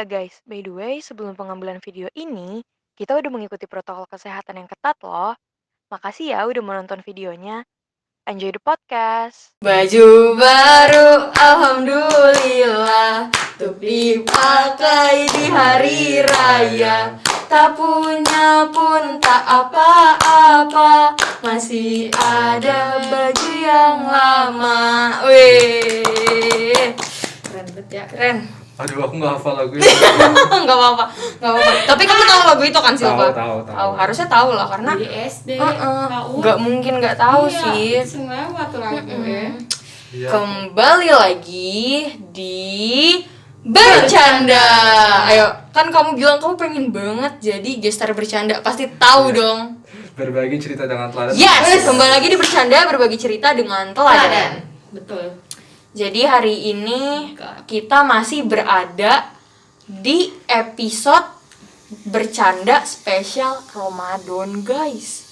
guys, by the way, sebelum pengambilan video ini, kita udah mengikuti protokol kesehatan yang ketat loh. Makasih ya udah menonton videonya. Enjoy the podcast. Baju baru, alhamdulillah, untuk dipakai di hari raya. Tak punya pun tak apa-apa, masih ada baju yang lama. Wih, keren banget ya, keren. Aduh, aku nggak hafal lagu itu. Nggak apa-apa. Tapi kamu tahu lagu itu kan, Silva? Tahu. Harusnya tahu lah, karena Di SD, nggak mungkin nggak tahu sih. Semua waktu lagu ya. Iya. Kembali lagi di Bercanda. Ayo, kan kamu bilang kamu pengen banget jadi gestar bercanda, pasti tahu dong. Berbagi cerita dengan teladan. Yes, kembali lagi di Bercanda, berbagi cerita dengan teladan. Betul. Jadi hari ini kita masih berada di episode Bercanda spesial Ramadan, guys.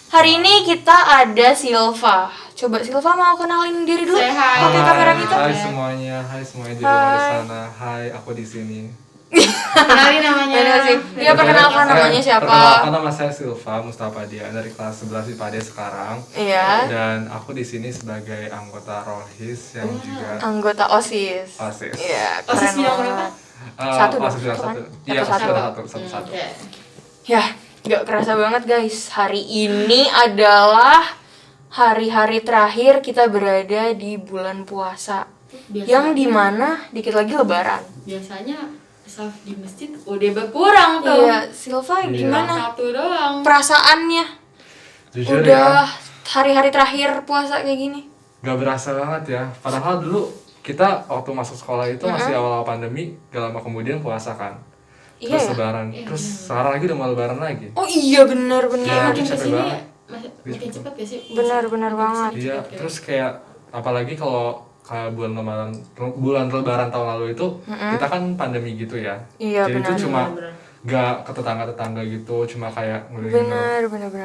Hari ini kita ada Silva. Coba Silva mau kenalin diri dulu Say hi. pakai kamera kita. Hai semuanya di luar sana. Hai, aku di sini. Kenalin namanya. Bener sih. Dia perkenalkan namanya siapa? Perkenalkan, nama saya Silva Mustafa Dian dari kelas 11 IPA D sekarang. Iya. Dan aku di sini sebagai anggota Rohis yang juga Anggota OSIS. OSIS. Iya, OSIS keren bidang banget. berapa? Satu dong, OSIS bidang satu kan? satu. Iya, Satu. satu. Oke. Ya, nggak kerasa banget guys. Hari ini adalah hari-hari terakhir kita berada di bulan puasa. Yang dimana dikit lagi lebaran. Biasanya saf di masjid udah berkurang tuh. Iya, Silva Iya. gimana Satu doang. perasaannya? Jujur Udah ya, hari-hari terakhir puasa kayak gini. gak berasa banget ya. Padahal dulu kita waktu masuk sekolah itu masih awal pandemi, gak lama kemudian puasa kan. Iya Terus ya? lebaran. Terus sekarang lagi udah mau lebaran lagi. Oh iya, benar. Ya, Makin capek kesini banget. makin cepat ya sih. Benar Makin banget. Iya, cepat ya. terus kayak apalagi kalau kayak bulan lebaran tahun lalu itu kita kan pandemi gitu ya. Iya, Jadi benar, itu cuma benar. gak ke tetangga-tetangga gitu, cuma kayak ngeliling. Benar.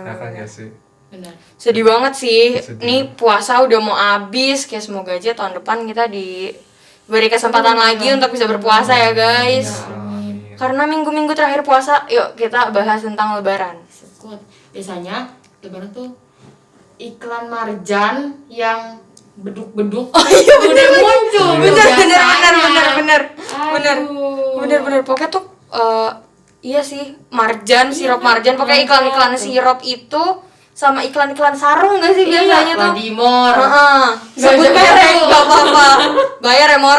Ya kan ya sih. Benar. Sedih banget sih. Sedih. Nih puasa udah mau habis, kayak semoga aja tahun depan kita diberi kesempatan lagi untuk bisa berpuasa ya guys. Ya, amin. Karena minggu-minggu terakhir puasa, yuk kita bahas tentang lebaran. Sekut. Biasanya lebaran tuh iklan marjan yang beduk-beduk udah muncul. Bener. Pokoknya tuh iya sih, marjan, sirup marjan, pokoknya iklan-iklan sirup itu sama iklan-iklan sarung gak sih biasanya tuh? Ladimor. Sebut merek, gak apa-apa. Bayar ya, Mor.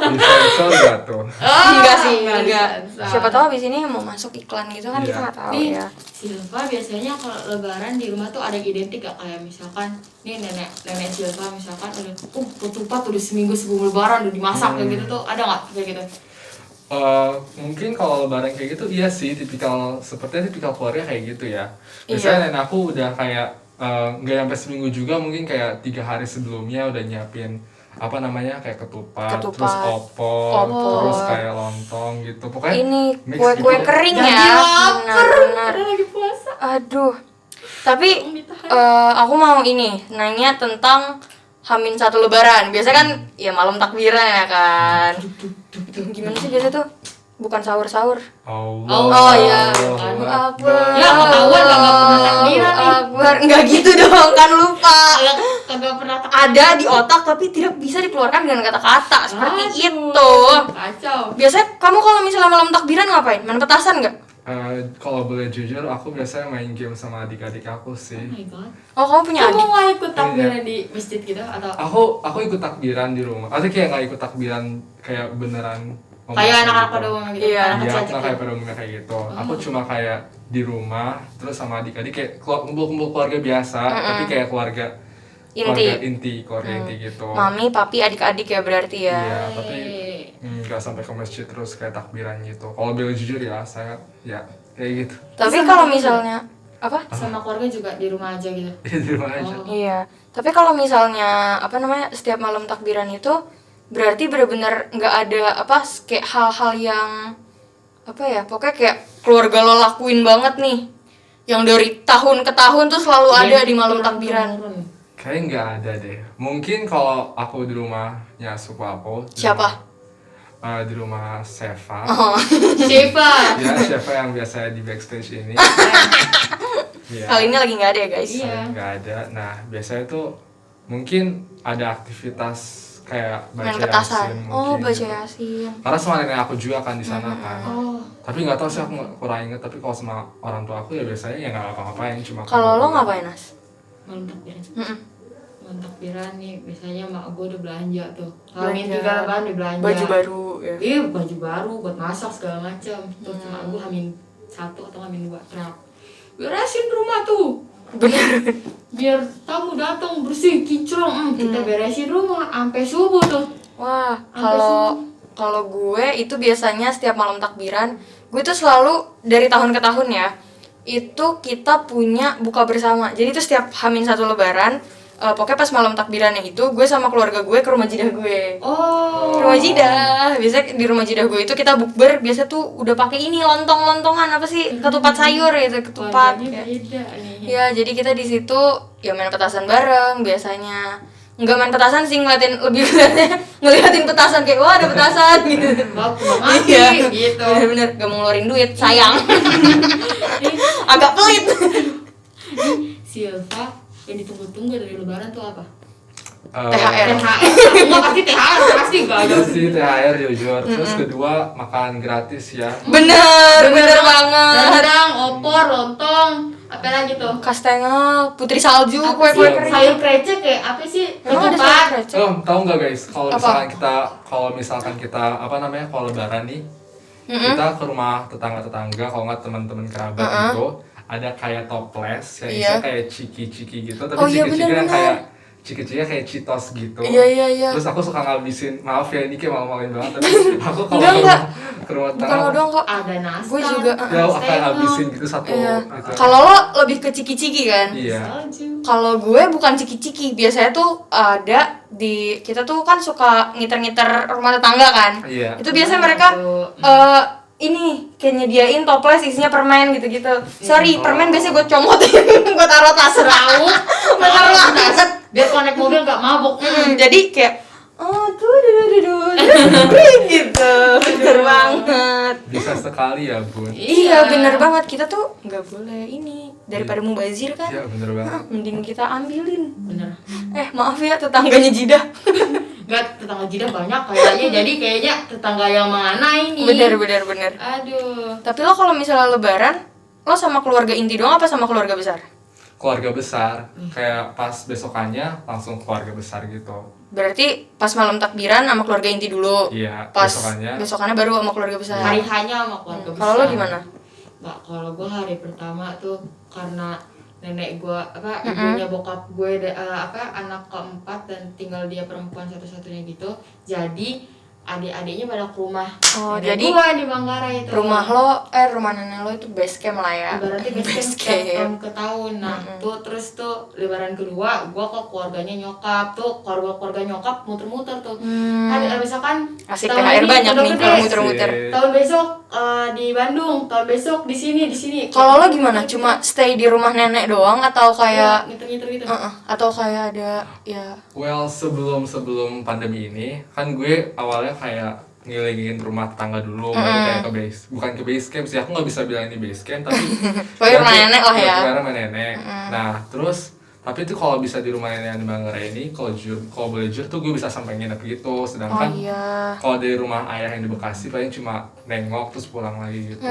Disensor gak tuh? Enggak sih, enggak. disensor. Siapa tahu abis ini mau masuk iklan gitu kan, Iya. kita nggak tahu Nih, ya. Silva biasanya kalau lebaran di rumah tuh ada yang identik gak? Kayak misalkan nih nenek Silva misalkan udah ketupat udah seminggu sebelum lebaran udah dimasak kayak gitu tuh ada nggak kayak gitu? Mungkin kalau lebaran kayak gitu iya sih, sepertinya tipikal keluarga kayak gitu ya. Iya. Biasanya nenek aku udah kayak nggak sampai seminggu juga, mungkin kayak 3 hari sebelumnya udah nyiapin apa namanya kayak ketupat. Terus opor, terus kayak lontong gitu. Pokoknya Ini mix kue-kue gitu. kering Jadi ya. lapar. Benar. Udah lagi puasa. Aduh. Tapi aku mau ini nanya tentang Hamin satu lebaran. Biasa kan ya malam takbiran ya kan. Gimana sih biasa tuh? Bukan sahur-sahur. Allah. Iya. Akbar. Ya ketahuan lah nggak pernah takbiran nih. Akbar. Enggak gitu dong, kan lupa. Kagak pernah Ada di otak tapi tidak bisa dikeluarkan dengan kata-kata seperti itu. Kacau. Biasanya kamu kalau misalnya malam takbiran ngapain? Main petasan nggak? Kalau boleh jujur, aku biasanya main game sama adik-adik aku Oh sih. my god. Oh, kamu punya Kamu adik? mau ikut takbiran di masjid gitu atau Aku ikut takbiran di rumah. Atau kayak nggak ikut takbiran kayak beneran. kayak anak-anak gitu. pada umumnya gitu? Iya. Anak Iya, kecil aku nggak kayak pada umumnya kayak gitu. Aku cuma kayak di rumah, terus sama adik-adik kayak kumpul-kumpul keluarga biasa, tapi kayak keluarga keluarga inti gitu. Mami, papi, adik-adik ya berarti ya. Iya, tapi nggak sampai ke masjid terus kayak takbiran gitu. Kalau boleh jujur ya, saya ya kayak gitu. Tapi kalau misalnya apa? sama keluarga juga di rumah aja gitu. Di rumah aja. Iya. Tapi kalau misalnya apa namanya setiap malam takbiran itu berarti benar-benar nggak ada apa kayak hal-hal yang apa ya? Pokoknya kayak keluarga lo lakuin banget nih. Yang dari tahun ke tahun tuh selalu ada di malam takbiran. Kayaknya nggak ada deh. Mungkin kalau aku di rumahnya sepupu aku. di Siapa? rumah- di rumah Sheva. Siapa? Ya, Sheva yang biasa di backstage ini. Ya, Kali ini lagi nggak ada ya guys. Iya. nggak ada. Nah, biasanya tuh mungkin ada aktivitas kayak Main baca petasan. Yasin Oh, mungkin, baca gitu. Yasin. Karena sama nenek aku juga kan di sana kan. Oh, Tapi nggak tahu sih, aku kurang inget. Tapi kalau sama orang tua aku ya biasanya ya nggak apa-apain, cuma Kalau lo ngapain, Nas? malam takbiran. Mm-mm. Malam takbiran nih, biasanya mak gue udah belanja tuh. Hamin Belanja. 3 lebaran udah belanja. Baju baru ya. Iya, baju baru buat masak segala macam. Terus mak gue hamin 1 atau hamin 2 teriak, beresin rumah tuh. Bener. Biar tamu datang bersih kinclong. Kita beresin rumah sampai subuh tuh. Wah, Sampai kalau gue itu biasanya setiap malam takbiran, gue tuh selalu dari tahun ke tahun ya. Itu kita punya buka bersama. Jadi itu setiap H-1 lebaran, pokoknya pas malam takbirannya itu gue sama keluarga gue ke rumah jidah gue. Oh. Rumah jidah. Biasanya di rumah jidah gue itu kita bukber, biasa tuh udah pakai ini lontong-lontongan apa sih? Ketupat sayur gitu, ketupat. Keluarganya Ya. beda nih. Ya, jadi kita di situ ya main petasan bareng biasanya. Enggak main petasan sih, ngeliatin petasan kayak wah ada petasan gitu. Wah, kurang mati gitu. Bener-bener gak mau ngeluarin duit, sayang. Agak pelit. Silva yang ditunggu-tunggu dari lebaran tuh apa? THR. THR. Enggak pasti THR, pasti enggak ada. Iya sih, THR jujur. Terus kedua, makan gratis ya. Bener banget. Rendang, opor, lontong, apa lagi tuh? Kastengel, putri salju, Apa kue-kue sih? kering. Sayur krecek ya? Apa sih? Emang ada Ketupat. sayur krecek? Tahu nggak guys, kalau Apa? misalkan kita apa namanya, kalau lebaran nih, kita ke rumah tetangga-tetangga, kalau nggak teman-teman kerabat gitu, ada kayak toples yang Iya. isinya kayak ciki-ciki gitu, tapi Oh iya, ciki-ciki yang benar-benar. kayak ciki-cikinya kayak Cheetos gitu. Iya. Terus aku suka ngabisin, maaf ya ini kayak malu-maluin banget, tapi aku kalau Enggak. ke rumah Bukan lo tetangga, doang kok. Ada nastar. Gue juga, ya aku akan habisin gitu satu Iya. gitu. Kalau lo lebih ke ciki-ciki kan? Iya. Salju. Kalau gue bukan ciki-ciki, biasanya tuh ada di kita tuh kan suka ngiter-ngiter rumah tetangga kan. Iya. Itu biasanya mereka ini kayak nyediain toples isinya permen gitu-gitu. Sorry, permen biasanya gue comotin, gue taruh tas Tahu. Bener banget. Biar konek mobil gak mabuk. Jadi kayak tuh gitu. Bener banget. Bisa sekali ya bun. Iya, bener banget. Kita tuh nggak boleh ini daripada mubazir kan. Iya bener banget. Mending kita ambilin. Bener. Maaf ya tetangganya Jidah. Enggak, tetangga jidah banyak kayaknya. Jadi kayaknya tetangga yang mana ini? Bener. Aduh. Tapi lo kalau misalnya lebaran, lo sama keluarga inti doang apa sama keluarga besar? Keluarga besar, kayak pas besokannya langsung keluarga besar gitu. Berarti pas malam takbiran sama keluarga inti dulu. Iya, Pas besokannya. besokannya baru sama keluarga besar. Hari hanya sama keluarga besar. Kalau lo gimana? Mbak, kalau gue hari pertama tuh karena nenek gue ibunya bokap gue anak keempat dan tinggal dia perempuan satu-satunya gitu. Jadi adik-adiknya pada ke rumah Oh, nenek jadi gue di Manggarai itu. Rumah nenek lo itu base camp lah ya. Ibaratnya Base biasanya camp. tahun ke tahun. Nah, tuh terus tuh lebaran kedua gua ke keluarganya nyokap. Tuh keluarga nyokap muter-muter tuh. Ada misalkan Asik tahun THR ini banyak Pondok nih Gede, kalau muter-muter. Asik. tahun besok di Bandung, tahun besok di sini. Kalau lo gimana? Cuma stay di rumah nenek doang atau kayak ngiter-ngiter gitu. atau kayak ada ya Well, sebelum pandemi ini kan gue awalnya kayak ngelilingin rumah tetangga dulu, baru kayak bukan ke base camp sih, aku nggak bisa bilang ini base camp, tapi Pokoknya rumah nenek lah ya. Pokoknya rumah nenek. Nah terus tapi itu kalau bisa di rumah nenek yang di Manggarai ini, kalau boleh jujur tuh gue bisa sampai nginep gitu, sedangkan iya. kalau dari rumah ayah yang di Bekasi paling cuma nengok terus pulang lagi gitu.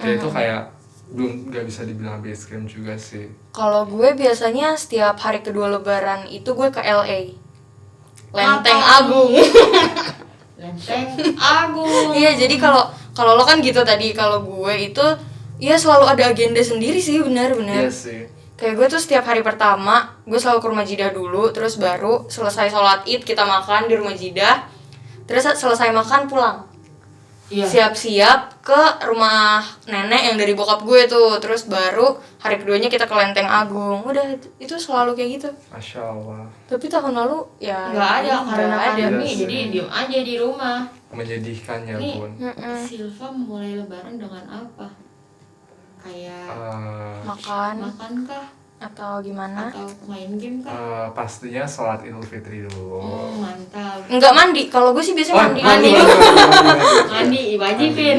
Jadi itu kayak belum nggak bisa dibilang base camp juga sih. Kalau gue biasanya setiap hari kedua lebaran itu gue ke LA. Lenteng Agung. Lenteng Agung. Iya, jadi kalau lo kan gitu tadi, kalau gue itu ya selalu ada agenda sendiri sih, benar. Iya sih. Kayak gue tuh setiap hari pertama gue selalu ke rumah jidah dulu, terus baru selesai sholat id kita makan di rumah jidah, terus selesai makan pulang. Iya. Siap-siap ke rumah nenek yang dari bokap gue tuh, terus baru hari keduanya kita ke Lenteng Agung. Udah itu selalu kayak gitu. Masya Allah. Tapi tahun lalu ya Nggak ada karena nggak ada. pandemi, Iya jadi sih. diem aja di rumah. Menyedihkan ya Nih, bun. Silva mulai lebaran dengan apa? Kayak Makan makan kah? atau gimana? atau main game kan? Pastinya sholat Idul Fitri dulu. Mantap. Enggak mandi. Kalau gue sih biasanya mandi. mandi. Mandi wajibin.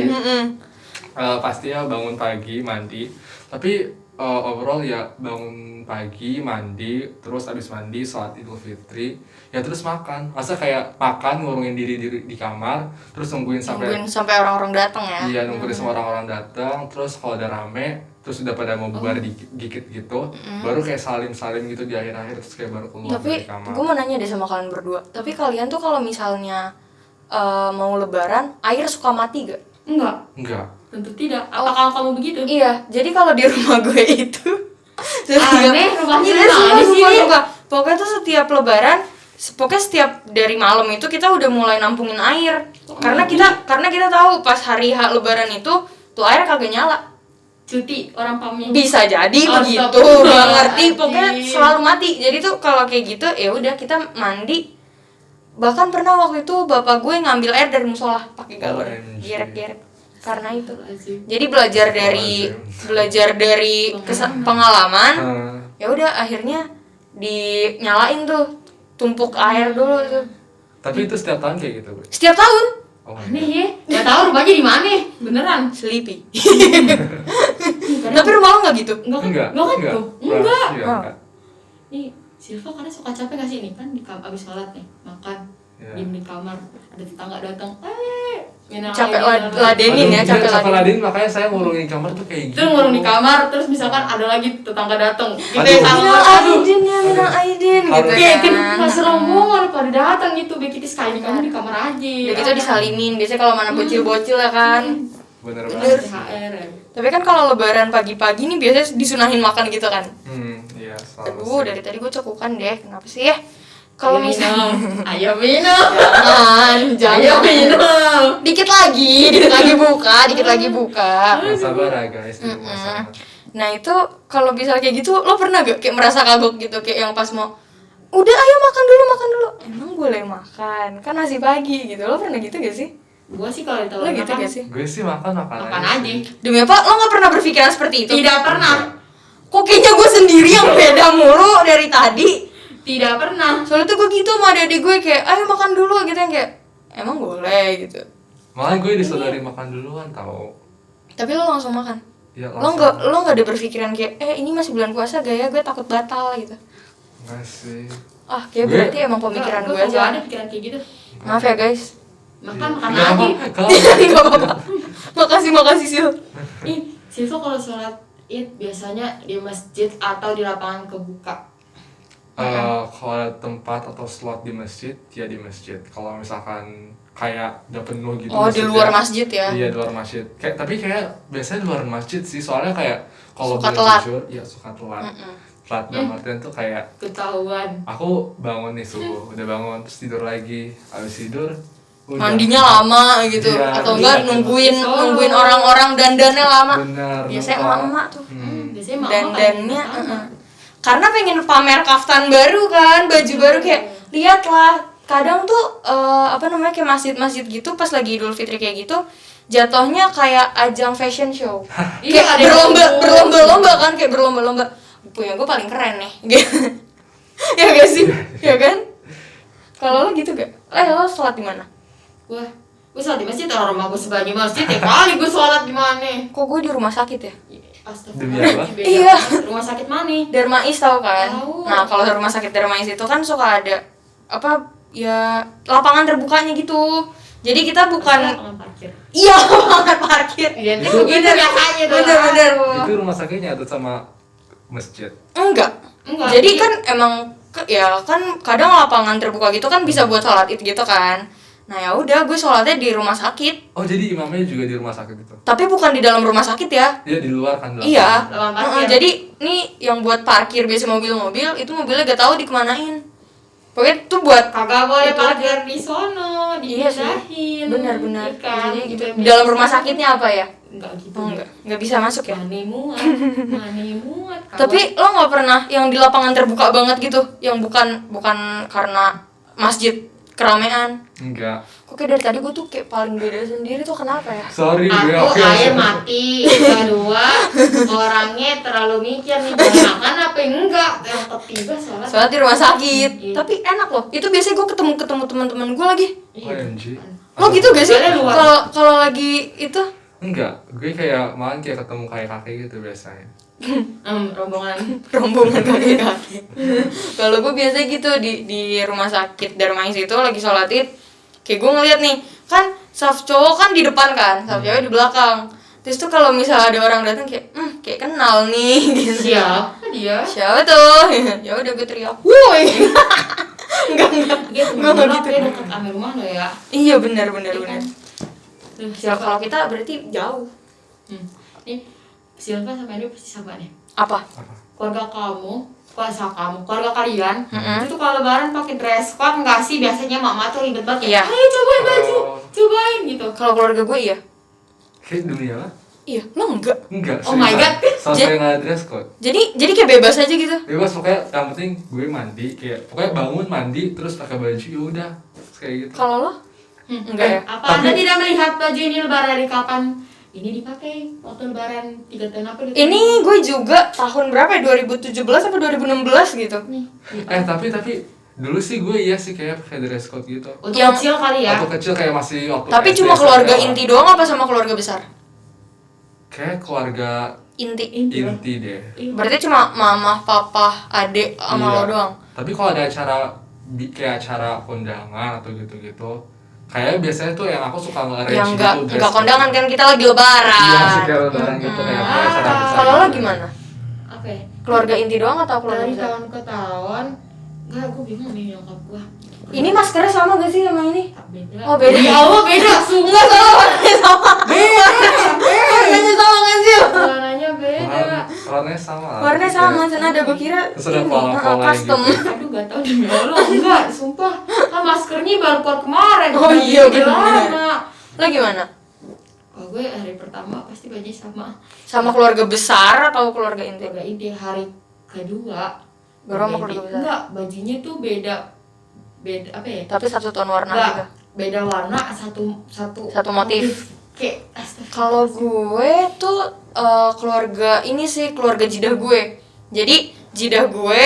Pastinya bangun pagi mandi. Tapi overall ya bangun pagi mandi, terus abis mandi sholat Idul Fitri, ya terus makan. Masa kayak makan ngurungin diri di kamar, terus nungguin Sampai orang-orang datang ya. Iya, nungguin semua orang-orang datang, terus kalau udah rame, terus udah pada mau bubar dikit gitu, baru kayak salim-salim gitu di akhir-akhir, terus kayak baru keluar Tapi dari kamar. gue mau nanya deh sama kalian berdua. Tapi kalian tuh kalau misalnya mau lebaran, air suka mati gak? Enggak, Enggak. tentu tidak. Apakah kamu begitu? Iya, jadi kalau di rumah gue itu Aneh, rumahnya Iya, di mana sih? sumpah. Pokoknya tuh setiap lebaran, pokoknya setiap dari malam itu kita udah mulai nampungin air. Karena kita tahu pas hari H lebaran itu tuh air kagak nyala. Cuti orang pamnya. Bisa jadi begitu, Astagfirullah, gak ngerti. Pokoknya anjing. selalu mati. Jadi tuh kalau kayak gitu ya udah kita mandi. Bahkan pernah waktu itu bapak gue ngambil air dari musola pakai galon, OMG. gerek-gerek. Karena itu. Astagfirullahaladzim. Jadi belajar dari pengalaman. Ya udah akhirnya dinyalain tuh tumpuk air dulu tuh. Tapi itu setiap tahun kayak gitu, Bu. Setiap tahun. Oh my Aneh God. ya, nggak tahu rumahnya di mana, beneran. Sleepy. Tapi rumah lo nggak gitu? Enggak. Enggak kan tuh? Enggak. Iya, Oh. enggak. Nih, Silva karena suka capek gak sih nih kan abis sholat nih makan Iya. diem di kamar ada tetangga datang minum Capek air, ladenin ya, Aduh, capek ladenin, makanya saya ngurungin kamar tuh kayak gitu. terus ngurung di kamar terus misalkan ada lagi tetangga datang kita Aduh. sama Minal aduh aidin ya, minal aidin gitu Harus- kayak kan kan. pas rombongan pada datang gitu biar kita sekali kamu di kamar aja Udah gitu disalimin, biasanya kalau mana bocil-bocil ya kan. Bener Bener. banget. THR ya. Tapi kan kalau lebaran pagi-pagi nih biasanya disunahin makan gitu kan. Iya, selalu Aduh, sih. dari tadi gue cekukan deh, kenapa sih ya? Kalau Ayo misalnya minum ayo minum jangan, ayo minum dikit lagi buka. Sabar ya guys di rumah sana. Nah itu kalau bisa kayak gitu, lo pernah gak kayak merasa kagok gitu, kayak yang pas mau udah ayo makan dulu, emang boleh makan, kan masih pagi gitu, lo pernah gitu gak sih? gua sih kalau Lo ditawarin gitu makan gak sih? Gue sih makan makan aja. aja Demi apa? Lo gak pernah berpikiran seperti itu? tidak pernah Kok kayaknya gue sendiri yang beda mulu dari tadi? tidak pernah Soalnya tuh gue gitu sama adik gue kayak, ayo makan dulu gitu, yang kayak emang boleh gitu. Malah gue disodari makan duluan tau. Tapi lo langsung makan. Ya, Lo nggak ada berpikiran kayak, ini masih bulan puasa gak ya, gue takut batal gitu. Enggak sih. Ah, kayak Gue- berarti emang pemikiran gue Gak aja. ada pikiran kayak gitu Maaf ya guys. makan Nggak aja apa- kalau Gak apa-apa. Makasih Sil. Ih, Silva kalau sholat id biasanya di masjid atau di lapangan kebuka kalau ada tempat atau slot di masjid, ya di masjid. Kalau misalkan kayak udah penuh gitu. Oh, di masjidnya, luar masjid ya? Iya, di luar masjid. Tapi kayak biasanya di luar masjid sih, soalnya kayak kalau Suka boleh telat. jujur, ya suka telat. Telat dalam artian tuh kayak ketahuan aku bangun nih subuh, udah bangun terus tidur lagi. Habis tidur udah. Mandinya lama gitu, Iya, atau iya. enggak nungguin orang-orang dandannya lama. Bener. Biasanya lupa. emak-emak tuh. biasanya mama Dandannya, kan sama. karena pengen pamer kaftan baru kan, baju baru kayak lihatlah. Kadang tuh kayak masjid-masjid gitu pas lagi Idul Fitri kayak gitu jatuhnya kayak ajang fashion show. Iya, Kayak ada yang berlomba-lomba kan, kayak berlomba-lomba. Punya gue paling keren nih. Ya gak sih? Ya kan? Kalau lo gitu gak? Lo sholat di mana? Gue sholat di masjid, orang rumah gue sebagai masjid ya kali gue sholat di mana? Kok gue di rumah sakit ya? Demi apa? Astagfirullah. Iya. Rumah sakit mana? Darmais tau kan? Tahu. Nah kalau rumah sakit Darmais itu kan suka ada lapangan terbukanya gitu. Jadi kita bukan Lapangan parkir. iya lapangan parkir. Identik Itu- begitu biasanya tuh. Bener-bener. Itu rumah sakitnya atau sama masjid? Enggak. Enggak. Jadi kan emang ya kan kadang lapangan terbuka gitu kan bisa buat sholat id gitu kan. Nah ya udah gue sholatnya di rumah sakit. Oh, jadi imamnya juga di rumah sakit itu? Tapi bukan di dalam rumah sakit ya. Iya, di luar kan? di Iya. Lapangan parkir. Jadi nih yang buat parkir biasa mobil-mobil itu mobilnya gak tahu dikemanain. Pokoknya tuh buat Kagak boleh Itu. parkir di sono, Iya sih. dipindahin. Benar-benar. Iya kan? Biasanya gitu. Gitu Di dalam rumah sakitnya apa ya? Enggak gitu. Oh, enggak bisa masuk ya. Mani muat. Mani muat. Tapi lo nggak pernah yang di lapangan terbuka banget gitu, yang bukan karena masjid keramaian. Enggak. Kok kayak dari tadi gue tuh kayak paling beda sendiri tuh kenapa ya? Sorry, gue Aku oke. air mati, kedua orangnya terlalu mikir nih jangan makan apa enggak. Yang ketiga Soalnya di rumah sakit. Iya. Tapi enak loh. Itu biasanya gue ketemu teman-teman gue lagi. OMG. Lo gitu gak sih? Soalnya luas. Kalau lagi itu Enggak, gue kayak malah kayak ketemu kakek gitu biasanya. rombongan kakek-kakek. Kalau gue biasa gitu di rumah sakit Darmais itu lagi sholat id, kayak gue ngeliat nih kan saf cowok kan di depan kan, saf cewek di belakang. Terus tuh kalau misalnya ada orang datang kayak kenal nih gitu. siapa dia? Siapa tuh? Ya udah gue teriak, woi. enggak. Dia Gua nggak temen gitu. dia dekat ame rumah lo ya. Iya benar. Tuh, Ya kalau kita berarti jauh. Nih Silva sama ini pasti sama nih. Apa? Keluarga keluarga kalian itu tuh kalau lebaran pakai dress code nggak sih? Biasanya mama tuh ribet banget. Iya. Ayo cobain baju, cobain gitu. Kalau keluarga gue iya. Kayak dunia lah. Iya, lo enggak. Enggak, Oh my God. Sampai nggak dress code. Jadi kayak bebas aja gitu. Bebas pokoknya yang penting gue mandi kayak pokoknya bangun mandi terus pakai baju ya udah kayak gitu. Kalau lo? Enggak ya. Apa Anda tidak melihat baju ini lebaran dari kapan? Ini dipakai waktu lebaran 3 tahun apa? Ini gue juga tahun berapa ya? 2017 atau 2016 gitu. nih. Tapi dulu sih gue iya sih kayak pakai dress code gitu. Untuk Yang- kecil kali ya. Waktu kecil kayak masih waktu Tapi SD, cuma keluarga SMP. inti doang apa sama keluarga besar? Kayak keluarga Inti. inti deh. Berarti cuma mama, papa, adik sama Iya. lo doang. Tapi kalau ada acara kayak acara kondangan atau gitu-gitu, kayak biasanya tuh yang aku suka nge-arrange Yang gitu, enggak dress kondangan code. kan kita lagi lebaran. Iya sih kayak lebaran gitu kayak acara besar. Kalau lo gitu. gimana? Apa ya? Keluarga inti doang atau keluarga Dari besar? tahun ke tahun. Enggak, gue bingung nih nyokap gue. Ini maskernya sama gak sih sama ini? Beda. Oh, beda. Ya Allah beda. Enggak sama, warnanya sama. Warnanya sama kan sih? Warnanya beda. Warnanya sama. lah. Warnanya sama, sana ada gue kira Terus ada ini pola-pola custom. gitu. Aduh gak tau demi Allah. Enggak, sumpah. Kan maskernya baru keluar kemarin. Oh udah iya, udah bener. lama. Lo gimana? Kalau gue hari pertama pasti baju sama. Sama keluarga besar atau keluarga inti? Keluarga inti hari kedua. Baru sama keluarga keluarga inti. besar? Enggak, bajunya tuh beda apa ya? Tapi satu ton warna Enggak, juga. beda warna satu Satu motif. Kayak astaga. Kalau gue tuh keluarga ini sih keluarga jidah gue. Jadi jidah gue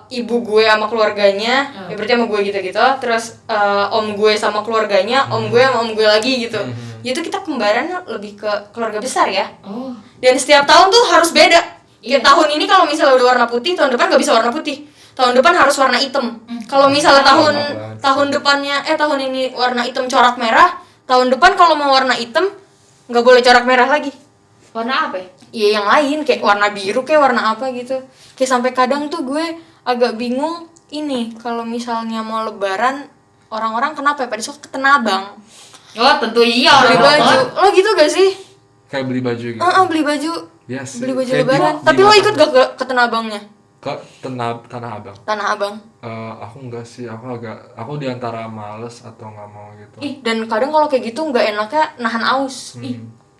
ibu gue sama keluarganya, ya berarti sama gue gitu-gitu. Terus om gue sama keluarganya, om gue sama om gue lagi gitu. Itu kita kembaran lebih ke keluarga besar ya. Oh, Dan setiap tahun tuh harus beda. Kayak Iya. tahun ini kalau misalnya udah warna putih, tahun depan nggak bisa warna putih. Tahun depan harus warna hitam. Kalau misalnya tahun depannya tahun ini warna hitam corak merah, tahun depan kalau mau warna hitam nggak boleh corak merah lagi. warna apa ya? Iya yang lain kayak warna biru kayak warna apa gitu. Kayak sampai kadang tuh gue agak bingung ini kalau misalnya mau lebaran orang-orang kenapa ya pada suka ke Tanah Abang Oh, tentu iya. beli orang baju. apa? Lo gitu gak sih? Kayak beli baju gitu. Beli baju. Iya sih. Beli baju Kayak lebaran. di Tapi lo masa- ikut gak ke Tanah Abangnya? Ke Tanah Abang. Tanah Abang. Aku enggak sih, aku diantara males atau nggak mau gitu. Dan kadang kalau kayak gitu nggak enaknya nahan aus.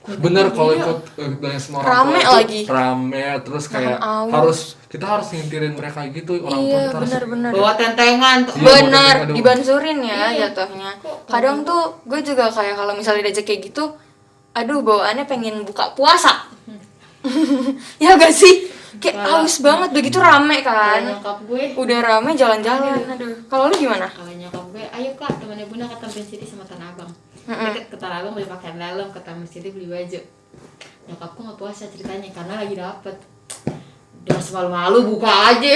Bener kalau ikut dengan semua orang Rame tua itu lagi. rame terus kayak aus. kita harus ngintirin mereka gitu orang tua Iya kita harus benar-benar. Bawa tentengan tuh. Iya, Benar, aduh. dibansurin ya Iya. jatuhnya. Kadang tuh gue juga kayak kalau misalnya diajak kayak gitu, aduh bawaannya pengen buka puasa. Ya gak sih? Kayak haus banget begitu rame Kalau kan. nyokap gue, Udah rame jalan-jalan. Aduh. Kalau lu gimana? kalau nyokap gue, ayo kak temannya bunda ke Taman City sama Tanah Abang. Ke Tanah Abang beli pakaian dalam, ke Taman City beli baju. Nyokapku nggak puasa ceritanya karena lagi dapet. Udah semalu-malu buka aja.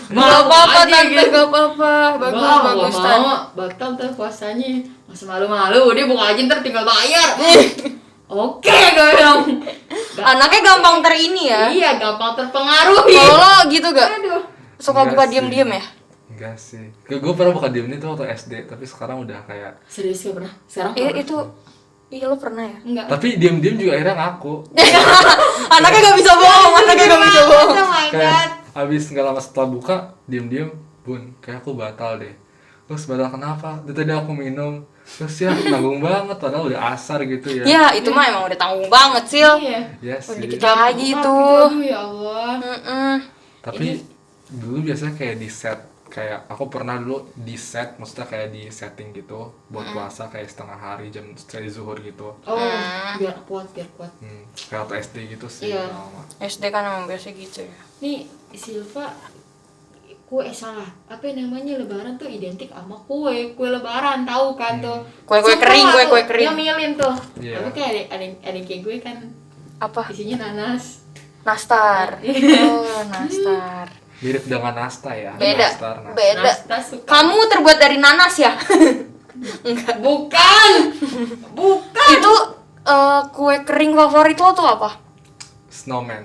Gak apa-apa tante, gak apa-apa. Bagus, bagus Tan. tante. Batal tuh puasanya. Masih malu-malu, dia buka aja ntar tinggal bayar. Oke, gue bilang. Anaknya gampang terini ya. Iya, gampang terpengaruhi. Kalau lo gitu gak? Aduh. Suka Enggak buka sih. diem-diem ya? enggak sih. Gue pernah buka diem itu waktu SD tapi sekarang udah kayak Serius gak pernah? Sekarang Iya pernah? itu. Iya lo pernah ya? Enggak. tapi diem juga akhirnya ngaku Anaknya gak bisa bohong, anaknya gak bisa bohong. Oh my god. kayak abis nggak lama setelah buka diem bun kayak aku batal deh. Terus batal kenapa? Tadi aku minum terus ya nanggung banget padahal udah asar gitu ya. Ya itu mah emang udah tanggung banget Sil. Iya. Iya Udah sih. dikit lagi itu. Aduh ya Allah. Mm-mm. Tapi dulu biasanya kayak di set kayak aku pernah dulu di set, maksudnya kayak di setting gitu buat puasa kayak setengah hari jam dari zuhur gitu. Oh, biar kuat. Kayak waktu SD gitu sih. Iya. lama. SD kan emang biasa gitu ya. Nih Silva, kue salah. Apa namanya lebaran tuh identik sama kue lebaran, tahu kan tuh. Kue-kue Suka kering, lah kue-kue tuh kering. nyemilin tuh. Iya. Tapi kayak ada kayak gue kan Apa? isinya nanas. Nastar. Oh, nastar. Mirip dengan Nasta ya. Beda. Nastar, Nasta. Beda. Nastar suka. Kamu terbuat dari nanas ya? Bukan. Itu kue kering favorit lo tuh apa? Snowman.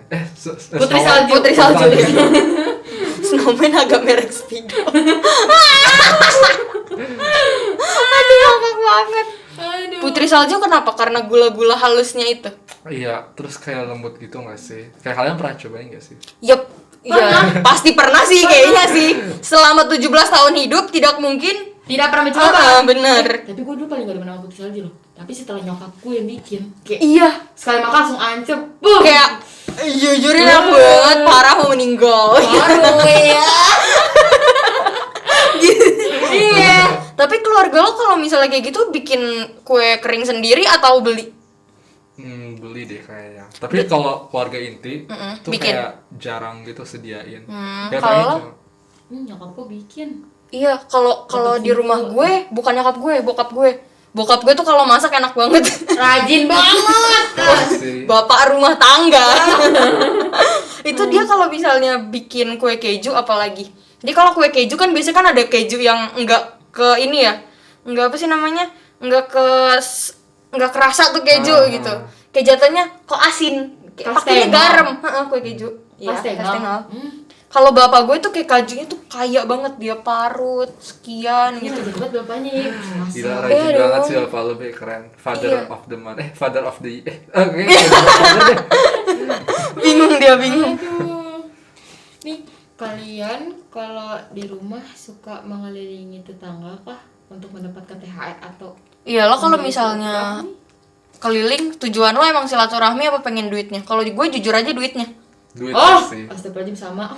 Putri Snowman. salju. Putri salju. Snowman agak merek Speedo. Aduh, ngakak banget. Aduh. Putri salju kenapa? Karena gula-gula halusnya itu. Iya, terus kayak lembut gitu nggak sih? Kayak kalian pernah cobain nggak sih? Yup. Iya, pasti pernah sih kayaknya sih. Selama 17 tahun hidup tidak mungkin. Tidak pernah mencoba. Bener. Tapi gue dulu paling gak demen sama putri salju loh. Tapi setelah nyokap gue yang bikin, kayak Iya. sekali makan langsung ancep. Boom. Kayak jujurin aku banget, parah mau meninggal. Baru ya. Iya. Tapi keluarga lo kalau misalnya kayak gitu bikin kue kering sendiri atau beli? Beli deh kayaknya. Tapi kalau keluarga inti tuh bikin. kayak jarang gitu sediain. Kayak kalau paling lo? cuma- Nyokap gue bikin. Iya, kalau di rumah gue bukan nyokap gue, bokap gue. Bokap gue tuh kalau masak enak banget. Rajin banget. pasti. Bapak rumah tangga. Itu dia kalau misalnya bikin kue keju apalagi. Jadi kalau kue keju kan biasanya kan ada keju yang enggak ke ini ya. Enggak apa sih namanya? Enggak kerasa tuh keju gitu. Kayak jatuhnya kok asin. Kayak pakainya Kastengel. garam. Heeh, kue keju. Iya, Kastengel. kastengel. Kalau bapak gue tuh kayak kajunya tuh kaya banget, dia parut sekian Ini gitu. rajin banget bapaknya ya. Gila Masa. rajin Iya banget dong. sih Bapak lu Be, keren. Father Iya. of the month. Father of the oke. Father deh. Bingung dia bingung. Aduh. Nih, kalian kalau di rumah suka mengelilingi tetangga kah untuk mendapatkan THR atau Iya, lo kalau misalnya keliling tujuan lo emang silaturahmi apa pengen duitnya? Kalau gue jujur aja duitnya. Duit Oh, sih. astagfirullahaladzim sama.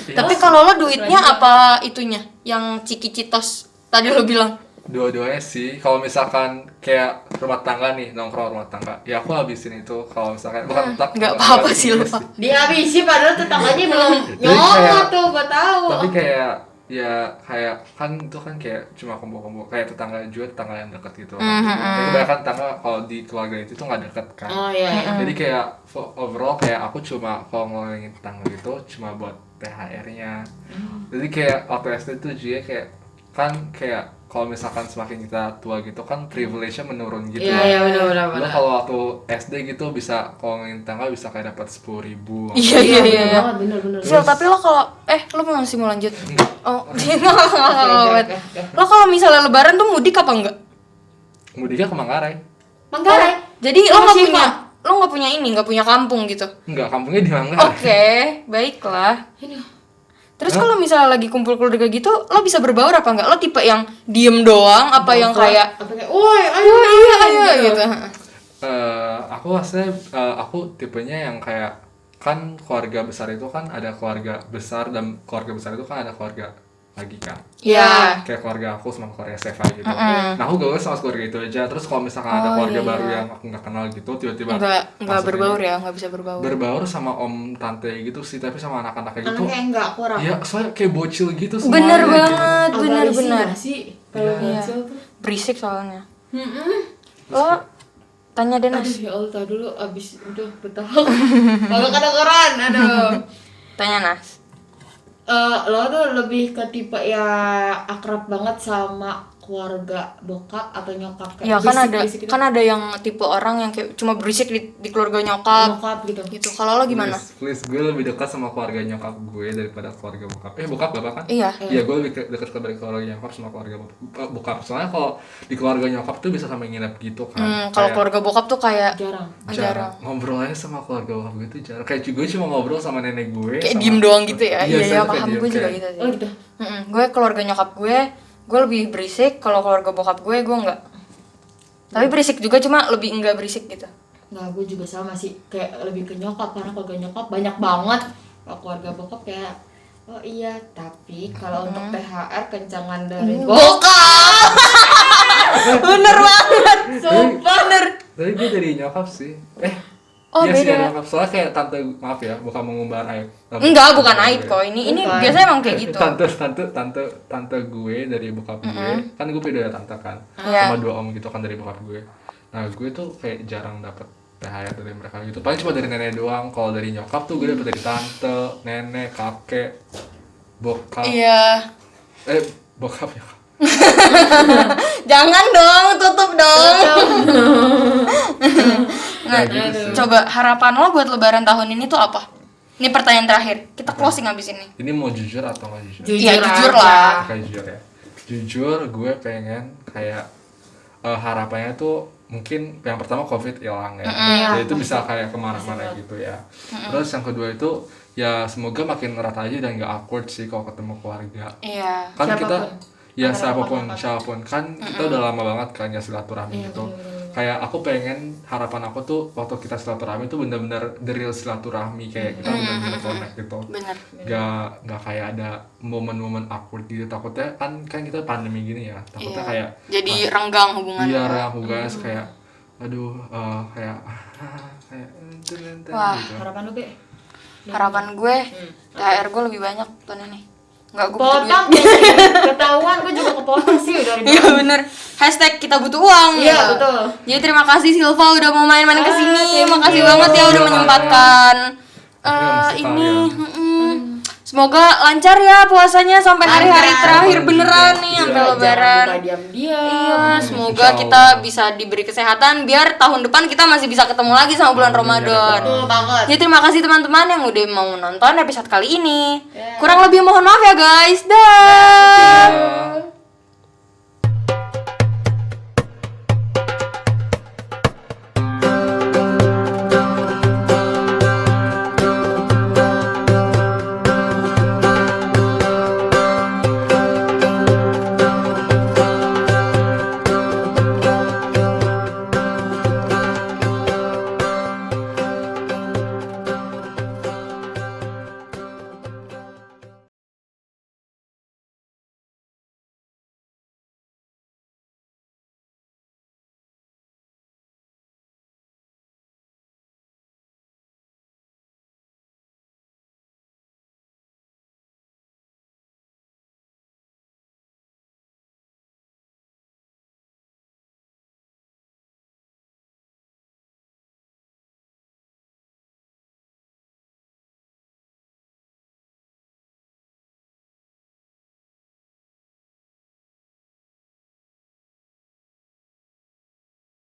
Tapi kalau lo duitnya apa itunya? Yang ciki-citos tadi lo bilang. Dua-duanya sih. Kalau misalkan kayak rumah tangga nih, nongkrong rumah tangga, ya aku habisin itu. Kalau misalkan bukan tak nggak apa-apa sih lo. Dihabisi padahal tetangganya belum Jadi nyolot kayak- tuh, gua tahu. Tapi kayak ya kayak kan itu kan kayak cuma kumpul-kumpul kayak tetangga juga tetangga yang dekat gitu. Jadi kebanyakan tetangga kalau di keluarga itu tuh nggak dekat kan. Oh iya. Jadi kayak overall kayak aku cuma kalau ngelilingin tetangga itu cuma buat THR-nya. Jadi kayak waktu SD tuh juga kayak kan kayak kalau misalkan semakin kita tua gitu kan privilege-nya menurun gitu. Iya, benar. Lo kalau waktu SD gitu bisa kalau ngelilingin tetangga bisa kayak dapat 10.000. Iya iya iya. Bener. Sil, tapi lo kalau lo masih mau lanjut? Oh, Oke. lo kalau misalnya lebaran tuh mudik apa enggak? Mudiknya ke Manggarai. Manggarai. Jadi lo Sama nggak Syifa. punya nggak punya kampung gitu? Enggak, kampungnya di Manggarai. Oke, baiklah. Aduh. Terus kalau misalnya lagi kumpul keluarga gitu, lo bisa berbaur apa enggak? Lo tipe yang diem doang apa yang kayak apa kayak, "Woi, ayo, iya ayo gitu. Aku aslinya aku tipenya yang kayak kan keluarga besar itu kan ada keluarga besar dan keluarga besar itu kan ada keluarga lagi kan. Iya. Kayak keluarga aku sama keluarga Seva gitu. Nah aku gaul sama keluarga itu aja. Terus kalau misalkan ada keluarga iya, baru iya. yang aku nggak kenal gitu tiba-tiba Enggak masuk berbaur ini. ya, enggak bisa berbaur. Berbaur sama om tante gitu sih, tapi sama anak-anaknya gitu. Anaknya enggak kurang. Iya, soalnya kayak bocil gitu semuanya. Bener gitu. banget, Agak bener risih bener. nggak sih kalau Iya. bocil tuh. Berisik soalnya. Mm-mm. Lo tanya deh Nas. Aduh ya Allah, tahu dulu abis udah betah. Kalau kedengeran, aduh. Tanya Nas. Lo tuh lebih ke tipe ya akrab banget sama keluarga bokap atau nyokap Ya kan ada berisik-berisik gitu? kan ada yang tipe orang yang kayak cuma berisik di keluarga nyokap Nyokap gitu. gitu. Kalau lo gimana? Please, gue lebih dekat sama keluarga nyokap gue daripada keluarga bokap. Bokap bapak kan? Iya. Iya, gue lebih dekat dari keluarga nyokap sama keluarga bokap. Soalnya kalau di keluarga nyokap tuh bisa sampai nginep gitu kan. Kalau Kayak keluarga bokap tuh kayak Jarang. jarang. Ngobrol aja sama keluarga bokap gue tuh jarang. Kayak gue cuma ngobrol sama nenek gue. Kayak sama- diem doang gitu ya. Iya saya ya tuh kayak paham diem, gue juga kayak- gitu Oh sih. gitu. Gue keluarga nyokap gue lebih berisik. Kalau keluarga bokap gue enggak. Tapi berisik juga cuma lebih enggak berisik gitu. Nah, gue juga sama sih, kayak lebih ke nyokap karena keluarga nyokap banyak banget. Kalau keluarga bokap kayak Oh iya, tapi kalau untuk THR kencangan dari Bokap. Bener banget. Sumpah. Bener. Tapi gue dari nyokap sih. Oh, iya sih beda. dari nyokap. Soalnya kayak tante, maaf ya, bukan mengumbar aib. Enggak, bukan aib kok. Ini Bukan. biasanya emang kayak gitu. Tante gue dari bokap gue. Kan gue beda tante kan. Iya. Sama 2 om gitu kan dari bokap gue. Nah, gue tuh kayak jarang dapet THR dari mereka gitu. Paling cuma dari nenek doang. Kalau dari nyokap tuh gue dapet dari tante, nenek, kakek, bokap. Iya. Bokap ya. Jangan dong, tutup dong. Nah, Kayak gitu sih. coba harapan lo buat lebaran tahun ini tuh apa? Ini pertanyaan terakhir. Kita closing abis ini. Ini mau jujur atau nggak jujur? Iya, jujur aja. lah. Kayak jujur ya. Jujur gue pengen kayak harapannya tuh mungkin yang pertama COVID hilang ya. Ya itu bisa kayak kemana-mana gitu ya. Terus yang kedua itu ya semoga makin erat aja dan gak awkward sih kalau ketemu keluarga. Iya. Kan kita ya Siapapun. siapapun kan kita udah lama banget kan ya silaturahmi gitu. Kayak aku pengen harapan aku tuh waktu kita silaturahmi tuh benar-benar the real silaturahmi kayak kita benar-benar connect gitu. Bener. Gak kayak ada momen-momen awkward gitu, takutnya kan kita pandemi gini ya, takutnya Iya. kayak Jadi renggang hubungan. biar aku guys kayak aduh kayak kayak Wah. gitu. Harapan lu, Be? Harapan gue THR gue lebih banyak tahun ini. Enggak, gue butuh duit. Potong ketahuan, gue juga kepotong sih dari Iya bener. Hashtag kita butuh uang. Iya, gitu. betul. Jadi terima kasih Silva udah mau main-main ke sini. thank Makasih you. banget ya udah Iya, menyempatkan Iya, ini. sekalian. Semoga lancar ya puasanya sampai hari-hari Lancar. terakhir beneran nih Iya, sampai jangan lebaran. Buka diam-diam. Iya, semoga Insya kita Allah. bisa diberi kesehatan biar tahun depan kita masih bisa ketemu lagi sama bulan Amin, ya Ramadan. Rabbal Betul banget. Jadi terima kasih teman-teman yang udah mau nonton episode kali ini. Ya. Kurang lebih mohon maaf ya guys. Dah. Dadah.